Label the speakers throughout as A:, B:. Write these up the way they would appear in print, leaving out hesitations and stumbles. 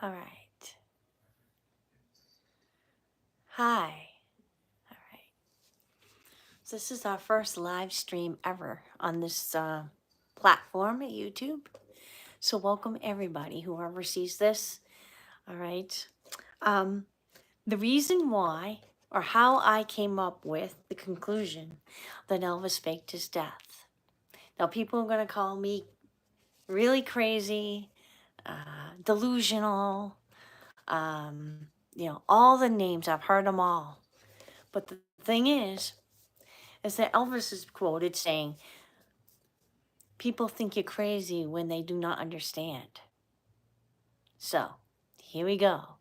A: All right. Hi. All right. So this is our first live stream ever on this platform at YouTube. So welcome everybody, whoever sees this. All right. Um, the reason why or how I came up with the conclusion that Elvis faked his death. Now people are going to call me really crazy, delusional, all the names. I've heard them all. But the thing is that Elvis is quoted saying, people think you're crazy when they do not understand. So, here we go.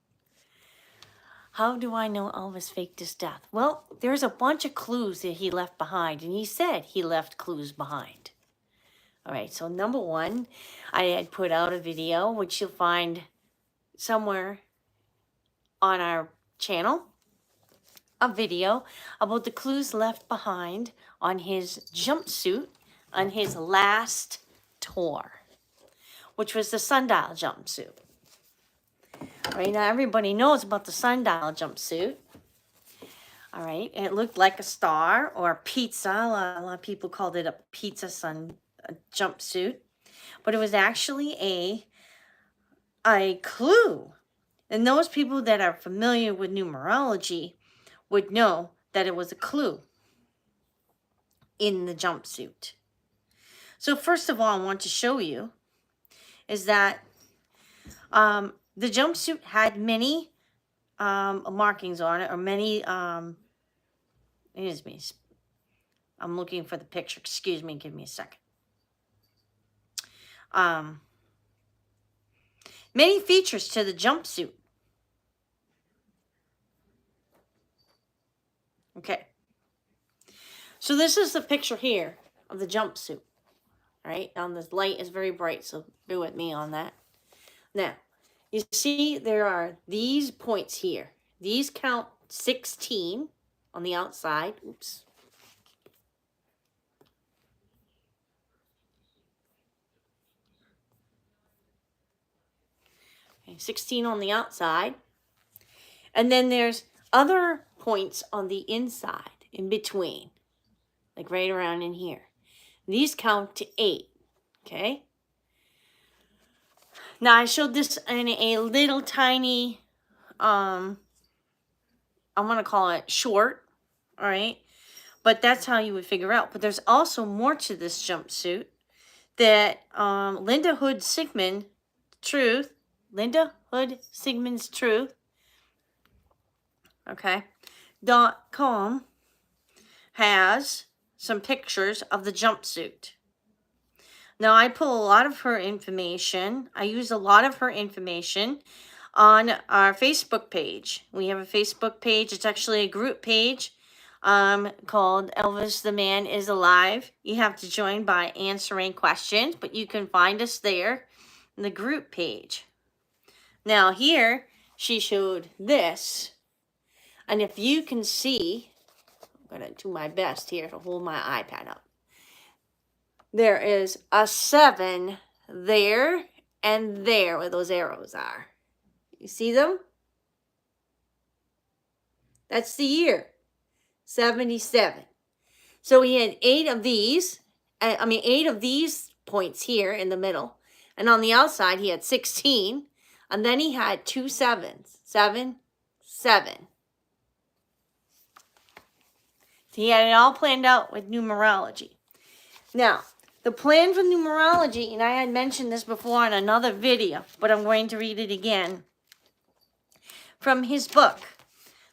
A: How do I know Elvis faked his death? Well, there's a bunch of clues that he left behind, and he said he left clues behind. All right, so number one, I had put out a video, which you'll find somewhere on our channel, a video about the clues left behind on his jumpsuit on his last tour, which was the sundial jumpsuit. Right now, everybody knows about the sundial jumpsuit. All right, and it looked like a star or a pizza. A lot of people called it a pizza jumpsuit, but it was actually a clue. And those people that are familiar with numerology would know that it was a clue in the jumpsuit. So first of all, I want to show you is that the jumpsuit had many markings on it, or many, excuse me, I'm looking for the picture, excuse me, give me a second. Many features to the jumpsuit. Okay. So this is the picture here of the jumpsuit. All right. Now this light is very bright, so bear with me on that. Now, you see there are these points here. These count 16 on the outside. Oops. Okay, 16 on the outside. And then there's other points on the inside, in between, like right around in here. These count to 8, okay? Now, I showed this in a little tiny, I'm going to call it short, all right? But that's how you would figure out. But there's also more to this jumpsuit that Linda Hood Sigmund's Truth, okay, .com has some pictures of the jumpsuit. Now, I pull a lot of her information. I use a lot of her information on our Facebook page. We have a Facebook page. It's actually a group page called Elvis the Man is Alive. You have to join by answering questions, but you can find us there in the group page. Now, here, she showed this. And if you can see, I'm going to do my best here to hold my iPad up. There is a 7 there and there where those arrows are. You see them? That's the year, 77. So he had 8 of these, 8 of these points here in the middle. And on the outside, he had 16. And then he had 2 7s. 7, 7. He had it all planned out with numerology. Now, the plan for numerology, and I had mentioned this before in another video, but I'm going to read it again. From his book,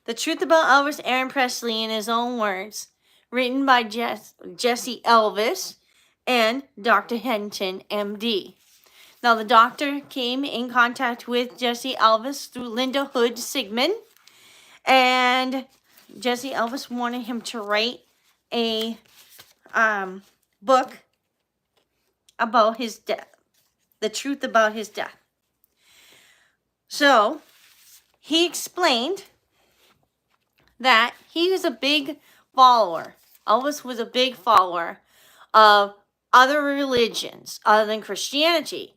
A: The Truth About Elvis, Aron Presley in His Own Words, written by Jesse Elvis and Dr. Hinton, MD. Now, the doctor came in contact with Jesse Elvis through Linda Hood Sigmund, and Jesse Elvis wanted him to write a book about his death, the truth about his death. So he explained that he was a big follower. Elvis was a big follower of other religions other than Christianity.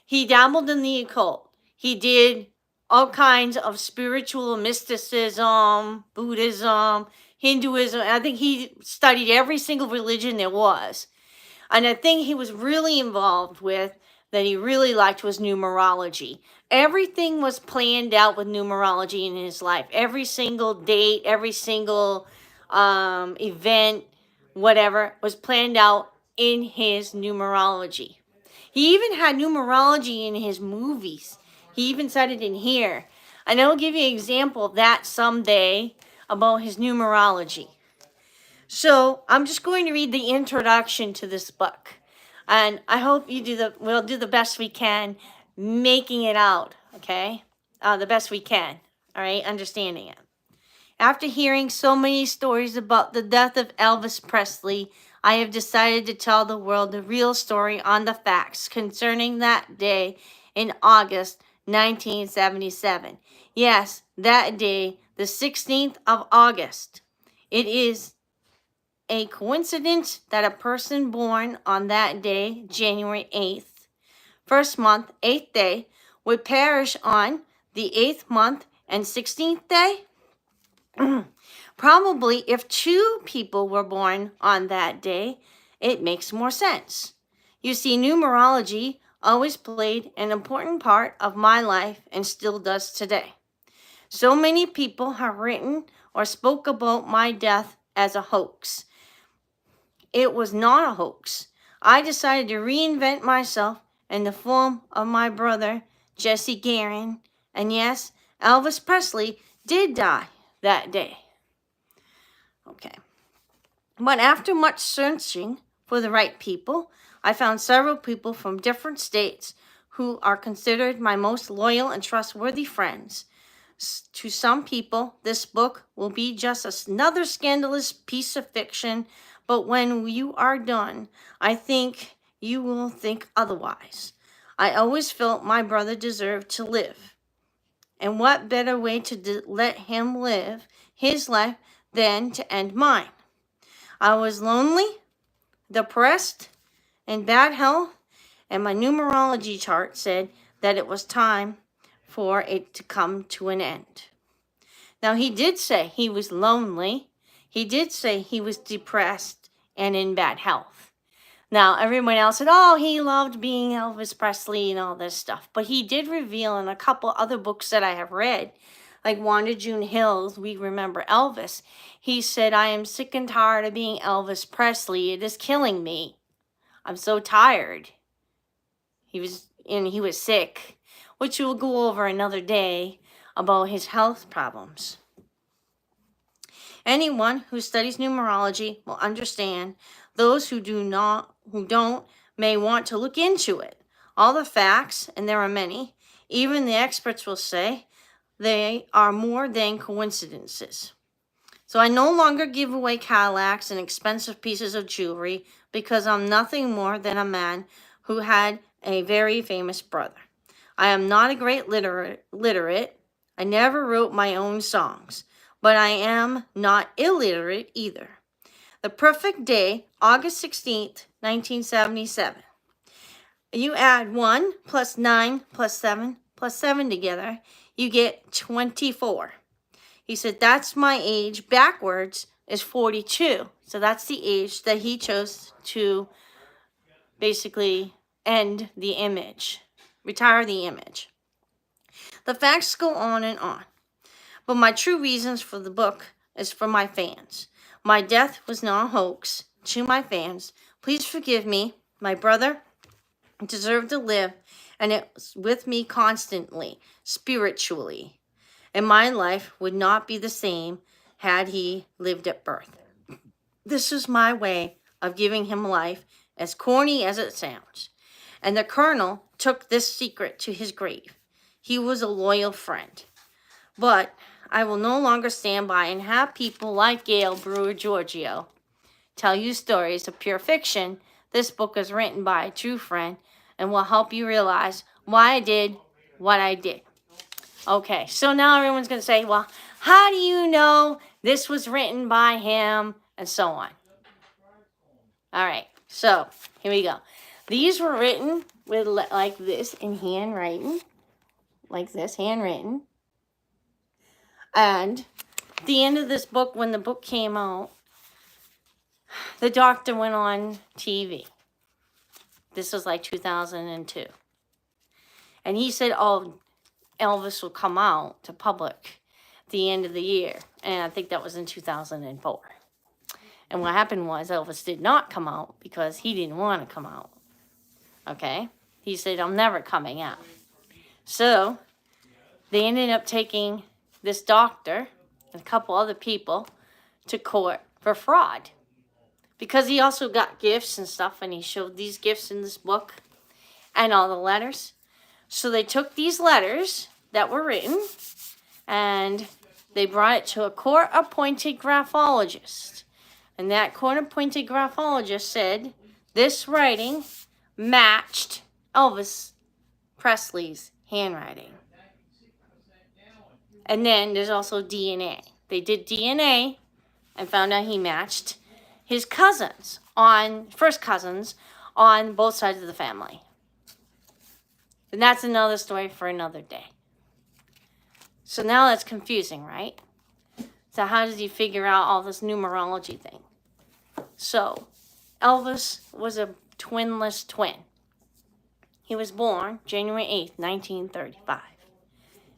A: He dabbled in the occult. He did all kinds of spiritual mysticism, Buddhism, Hinduism. I think he studied every single religion there was. And the thing he was really involved with that he really liked was numerology. Everything was planned out with numerology in his life. Every single date, every single event, whatever, was planned out in his numerology. He even had numerology in his movies. He even said it in here. And I'll give you an example of that someday about his numerology. So I'm just going to read the introduction to this book. And I hope we'll do the best we can making it out, okay? The best we can, all right? Understanding it. After hearing so many stories about the death of Elvis Presley, I have decided to tell the world the real story on the facts concerning that day in August 1977. Yes, that day, the 16th of August. It is a coincidence that a person born on that day, January 8th, first month, 8th day, would perish on the 8th month and 16th day? Probably if two people were born on that day, it makes more sense. You see, numerology always played an important part of my life and still does today. So many people have written or spoke about my death as a hoax. It was not a hoax. I decided to reinvent myself in the form of my brother, Jesse Garin. And yes, Elvis Presley did die that day. Okay. But after much searching for the right people, I found several people from different states who are considered my most loyal and trustworthy friends. To some people, this book will be just another scandalous piece of fiction, but when you are done, I think you will think otherwise. I always felt my brother deserved to live. And what better way to let him live his life than to end mine? I was lonely, depressed, in bad health, and my numerology chart said that it was time for it to come to an end. Now, he did say he was lonely. He did say he was depressed and in bad health. Now, everyone else said, oh, he loved being Elvis Presley and all this stuff. But he did reveal in a couple other books that I have read, like Wanda June Hill's We Remember Elvis, he said, I am sick and tired of being Elvis Presley. It is killing me. I'm so tired. He was sick, which we'll go over another day about his health problems. Anyone who studies numerology will understand. Those who don't, may want to look into it. All the facts, and there are many, even the experts will say, they are more than coincidences. So I no longer give away Cadillacs and expensive pieces of jewelry because I'm nothing more than a man who had a very famous brother. I am not a great literate. I never wrote my own songs, but I am not illiterate either. The perfect day, August 16th, 1977. You add 1 plus 9 plus 7 plus 7 together, you get 24. He said, that's my age backwards is 42. So that's the age that he chose to basically end the image, retire the image. The facts go on and on. But my true reasons for the book is for my fans. My death was not a hoax. To my fans, please forgive me. My brother deserved to live, and it was with me constantly, spiritually. And my life would not be the same had he lived at birth. This is my way of giving him life, as corny as it sounds. And the Colonel took this secret to his grave. He was a loyal friend. But I will no longer stand by and have people like Gail Brewer Giorgio tell you stories of pure fiction. This book is written by a true friend and will help you realize why I did what I did. Okay, so now everyone's going to say, well, how do you know this was written by him and so on? All right, so here we go. These were written with like this in handwriting. like this, handwritten. And at the end of this book, when the book came out, the doctor went on TV. This was like 2002. And he said, oh, Elvis will come out to public at the end of the year. And I think that was in 2004. And what happened was Elvis did not come out because he didn't want to come out. Okay? He said, I'm never coming out. So they ended up taking this doctor and a couple other people to court for fraud. Because he also got gifts and stuff, and he showed these gifts in this book and all the letters. So they took these letters that were written and they brought it to a court-appointed graphologist. And that court-appointed graphologist said this writing matched Elvis Presley's handwriting. And then there's also DNA. They did DNA and found out he matched his cousins first cousins on both sides of the family. And that's another story for another day. So now that's confusing, right? So how does he figure out all this numerology thing? So Elvis was a twinless twin. He was born January 8th, 1935.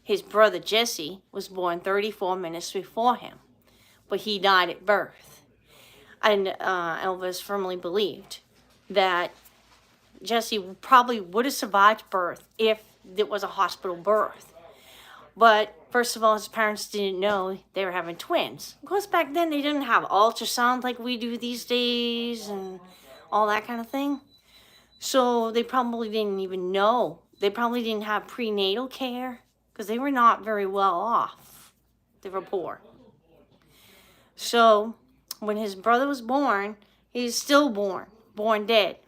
A: His brother Jesse was born 34 minutes before him, but he died at birth. And Elvis firmly believed that Jesse probably would have survived birth if it was a hospital birth. But first of all, his parents didn't know they were having twins. Of course, back then they didn't have ultrasound like we do these days and all that kind of thing. So they probably didn't even know. They probably didn't have prenatal care because they were not very well off. They were poor. So when his brother was born, he's still born dead.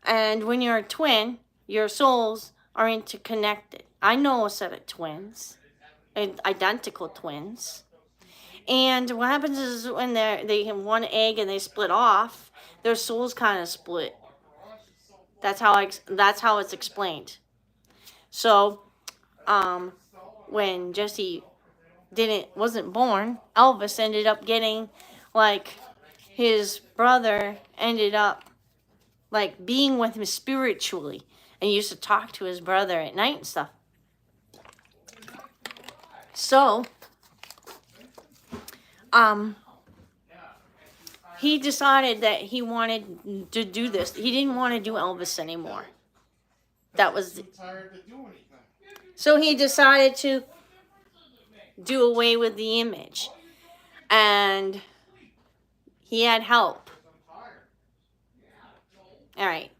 A: And when you're a twin, your souls are interconnected. I know a set of twins, identical twins. And what happens is when they have one egg and they split off, their souls kind of split. That's how it's explained. So, when Jesse wasn't born, Elvis ended up getting, like, his brother ended up, like, being with him spiritually, and he used to talk to his brother at night and stuff. So, he decided that he wanted to do this. He didn't want to do Elvis anymore. That was so he decided to do away with the image. And he had help. All right.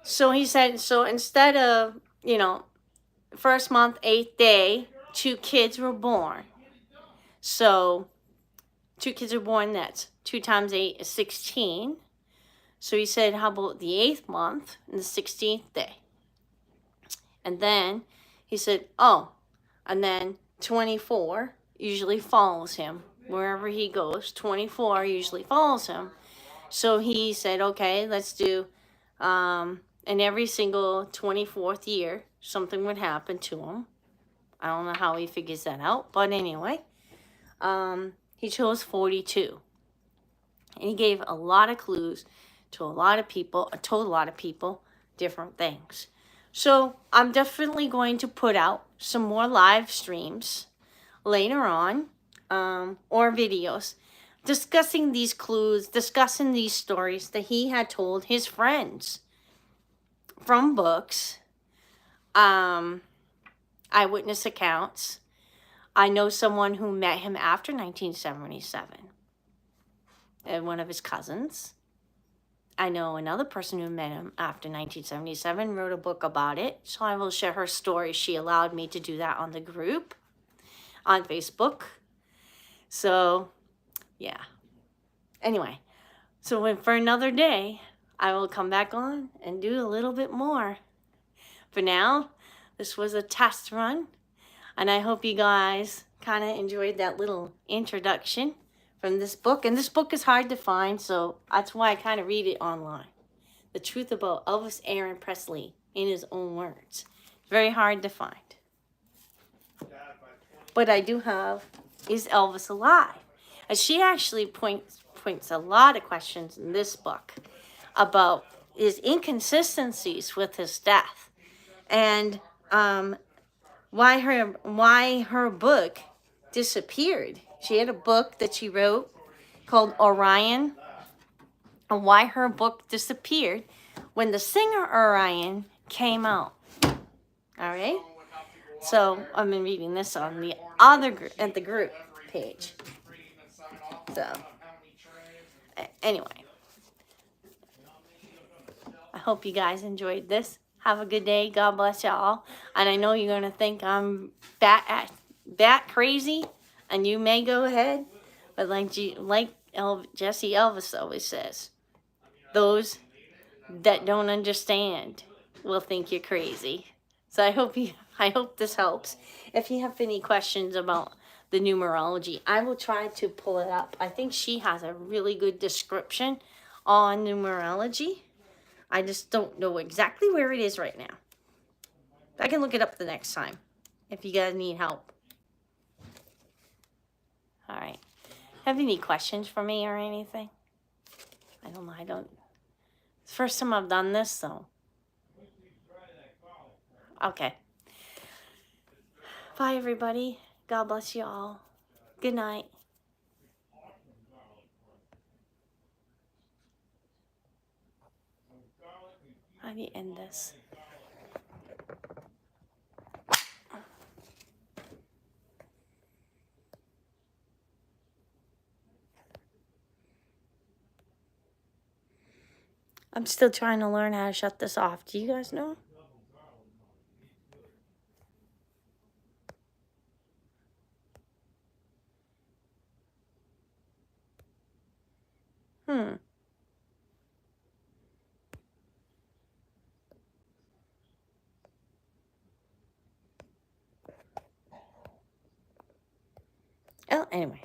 A: So he said, so instead of, first month, 8th day, 2 kids were born. So 2 kids were born, that's 2 times 8 is 16. So he said, how about the 8th month and the 16th day? And then he said, and then 24 usually follows him. Wherever he goes, 24 usually follows him. So he said, okay, let's do, and every single 24th year, something would happen to him. I don't know how he figures that out, but anyway, he chose 42. And he gave a lot of clues to a lot of people, told a lot of people different things. So I'm definitely going to put out some more live streams later on, or videos, discussing these clues, discussing these stories that he had told his friends from books, eyewitness accounts. I know someone who met him after 1977, and one of his cousins. I know another person who met him after 1977, wrote a book about it, so I will share her story. She allowed me to do that on the group on Facebook. So, yeah. Anyway, so for another day, I will come back on and do a little bit more. For now, this was a test run, and I hope you guys kind of enjoyed that little introduction from this book. And this book is hard to find, so that's why I kind of read it online. The Truth About Elvis Aaron Presley in his own words. Very hard to find. What I do have is Elvis alive. And she actually points a lot of questions in this book about his inconsistencies with his death, and why her book disappeared. She had a book that she wrote called Orion, and why her book disappeared when the singer Orion came out. All right. So I've been reading this on the other group, at the group page. So anyway, I hope you guys enjoyed this. Have a good day. God bless y'all. And I know you're gonna think I'm bat crazy, and you may go ahead, but like Jesse Elvis always says, those that don't understand will think you're crazy. So I hope this helps. If you have any questions about the numerology, I will try to pull it up. I think she has a really good description on numerology. I just don't know exactly where it is right now. I can look it up the next time if you guys need help. All right. Have any questions for me or anything? I don't know. It's the first time I've done this, so. Okay. Bye, everybody. God bless you all. Good night. How do you end this? I'm still trying to learn how to shut this off. Do you guys know? Oh, anyway.